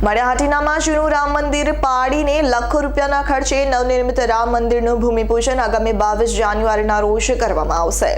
માળિયાહાટીનામાં જૂનું રામ મંદિર પાડીને લાખો રૂપિયાના ખર્ચે નવનિર્મિત રામ મંદિરનું ભૂમિપૂજન આગામી 22 જાન્યુઆરીના રોજ કરવામાં આવશે।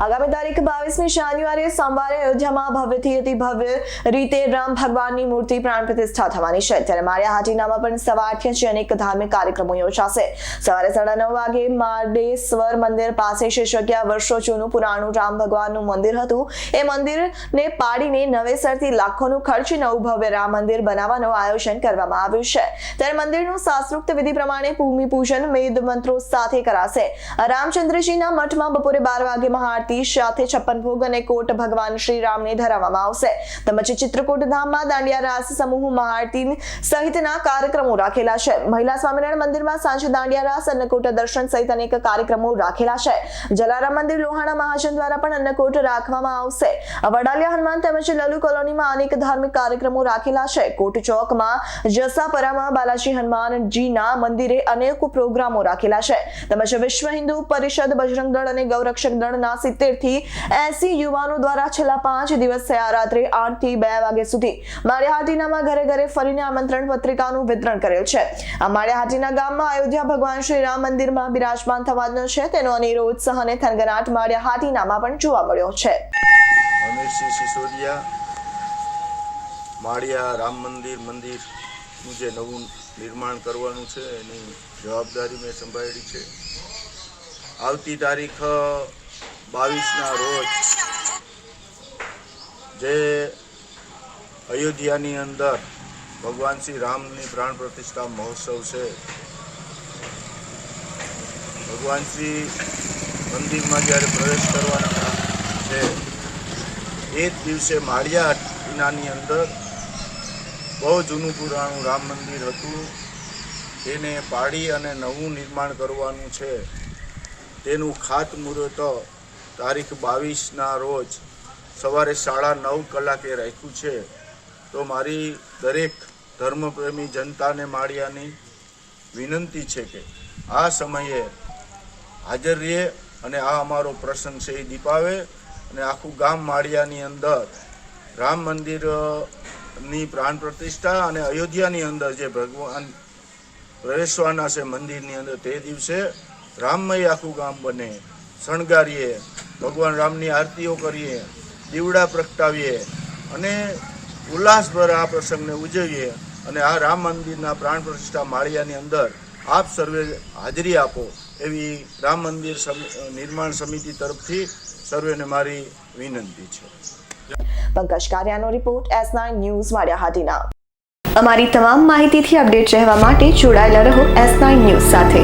આગામી તારીખ 22મી જાન્યુઆરીએ સોમવારે અયોધ્યામાં ભવ્યથી અતિ ભવ્ય રીતે રામ ભગવાનની મૂર્તિ પ્રાણ પ્રતિષ્ઠા થવાની છે। ત્યારે માળિયાહાટીનામાં પણ સવારથી જ અનેક ધાર્મિક કાર્યક્રમો યોજાશે। સવારે 9:30 વાગે માર્ડેશ્વર મંદિર પાસે છે જગ્યા વર્ષો જૂનું પુરાણું રામ ભગવાનનું મંદિર હતું। એ મંદિરને પાડીને નવેસરથી લાખોનું ખર્ચ નવું ભવ્ય રામ મંદિર બનાવવાનો આયોજન કરવામાં આવ્યું છે। ત્યારે મંદિરનું શાસ્ત્રોક્ત વિધિ પ્રમાણે ભૂમિપૂજન વેદ મંત્રો સાથે કરાશે। રામચંદ્રજીના મઠમાં બપોરે 12 વાગે મહાઆરતી સાથે 56 ભોગ અને કોટ ભગવાન શ્રી રામને ધરાવવામાં આવશે। તેમજ ચિત્રકૂટ ધામમાં દાંડિયા રાસ સમૂહ મહાઆરતી સહિતના કાર્યક્રમો રાખેલા છે। મહિલા સ્વામિનારાયણ મંદિરમાં સાંજે દાંડિયા રાસ અન્નકૂટ દર્શન સહિત અનેક કાર્યક્રમો રાખેલા છે। જલારામ મંદિર લોહાણા મહાજન દ્વારા પણ અન્નકૂટ રાખવામાં આવશે। વડાલિયા હનુમાન તેમજ લલુ કોલોનીમાં અનેક ધાર્મિક કાર્યક્રમો રાખેલા છે। કોટ ચોકમાં જસાપરામાં બાલાજી હનુમાનજીના મંદિરે અનેક પ્રોગ્રામો રાખેલા છે। તેમજ વિશ્વ હિન્દુ પરિષદ બજરંગ દળ અને ગૌરક્ષક દળના 70 થી 80 યુવાનો દ્વારા છેલ્લા 5 દિવસ થયા રાત્રે 8 થી 2 વાગ્યા સુધી માળિયાહાટીનામાં ઘરે ઘરે ફરીને આમંત્રણ પત્રિકાનું વિતરણ કરેલ છે। આ માળિયાહાટીના ગામમાં અયોધ્યા ભગવાન શ્રી રામ મંદિરમાં બિરાજમાન થવાનો છે તેનો અનેરો ઉત્સાહ અને થનગનાટ માળિયાહાટીનામાં પણ જોવા મળ્યો છે। અમીરસિંહ સિસોદિયા માળિયા રામ મંદિરનું જે નવું નિર્માણ કરવાનું છે એની જવાબદારી મેં સંભાળી છે। આવતી તારીખ 22ના રોજ જે અયોધ્યાની અંદર ભગવાન શ્રી રામની પ્રાણ પ્રતિષ્ઠા મહોત્સવ છે। ભગવાન શ્રી મંદિરમાં જ્યારે પ્રવેશ કરવાના છે એ જ દિવસે માળિયાહાટીનાની અંદર બહુ જૂનું પુરાણું રામ મંદિર હતું તેને પાડી અને નવું નિર્માણ કરવાનું છે। તેનું ખાતમુહૂર્ત તારીખ 22ના રોજ સવારે 9:30 કલાકે રાખ્યું છે। તો મારી દરેક ધર્મપ્રેમી જનતાને માળિયાની વિનંતી છે કે આ સમયે હાજર રહે અને આ અમારો પ્રસંગ છે એ દીપાવે અને આખું ગામ માળિયાની અંદર રામ મંદિરની પ્રાણ પ્રતિષ્ઠા અને અયોધ્યાની અંદર જે ભગવાન પ્રવેશવાના છે મંદિરની અંદર તે દિવસે રામમય આખું ગામ બને, શણગારીએ, ભગવાન રામની આરતીઓ કરીએ, દીવડા પ્રગટાવીએ અને ઉલ્લાસભર આ પ્રસંગને ઉજવીએ અને આ રામ મંદિરના પ્રાણ પ્રતિષ્ઠા માળિયાની અંદર આપ સર્વે હાજરી આપો એવી રામ મંદિર નિર્માણ સમિતિ તરફથી સર્વેને મારી વિનંતી છે। પંકજ કારિયાનો રિપોર્ટ S9 ન્યૂઝ માળિયાહાટીના। અમારી તમામ માહિતીથી અપડેટ રહેવા માટે જોડાયેલા રહો S9 ન્યૂઝ સાથે।